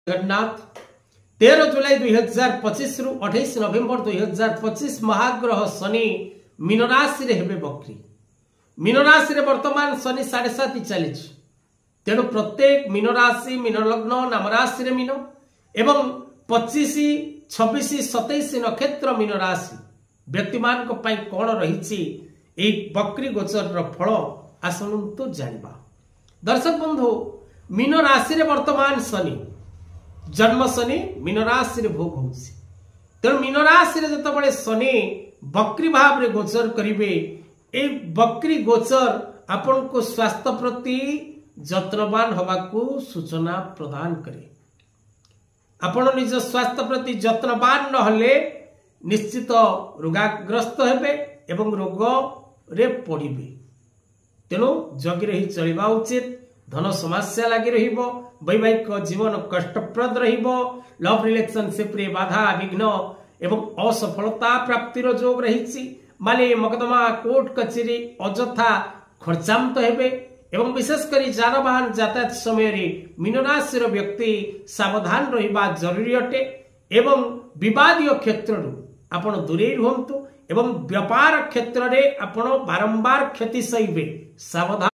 जगन्नाथ 13 जुलाई 2025 रु 28 नवेम्बर 2025 महाग्रह शनि मीन राशि रे हेबे बकरी। मीन राशि रे वर्तमान शनि 7.5 चली तेणु प्रत्येक मीन राशि मीन लग्न नाम राशि रे मीन एवं 25 26 27 नक्षत्र मीन राशि व्यक्ति मान को पाई कौन रही बकरी गोचर फल आसतु जानिबा। दर्शक बंधु मीन राशि रे वर्तमान शनि जन्म शनि मीन राशि रे भोग होउछि तेणु मीन राशि रे जतबेले शनि बकरी भाव रे गोचर करिवे ए बकरी गोचर आपन को स्वास्थ्य प्रति जत्नवान होबाकू सूचना प्रदान करे। आपण निज स्वास्थ्य प्रति जत्नवान न हले निश्चित रोगाग्रस्त हेबे एवं रोग रे पड़िबे तेणु जगी रही चलिबा उचित। धन समस्या लगी रहिबो, वैवाहिक जीवन कष्टप्रद रहिबो, लव रिलेशनशिप रे बाधा विघ्न एवं असफलता प्राप्तिर जोग रहिछि। माले मकदमा कोर्ट कचेरी अजथा खर्चांत हेबे एवं विशेषकर जानवाहन यातायात समय रे मीन राशि व्यक्ति सावधान रहिबा जरूरी अटे एवं विवादीय क्षेत्र आपण दूरे रुहंतु एवं व्यापार क्षेत्र रे आपण बारंबार क्षति सहिबे सावधान।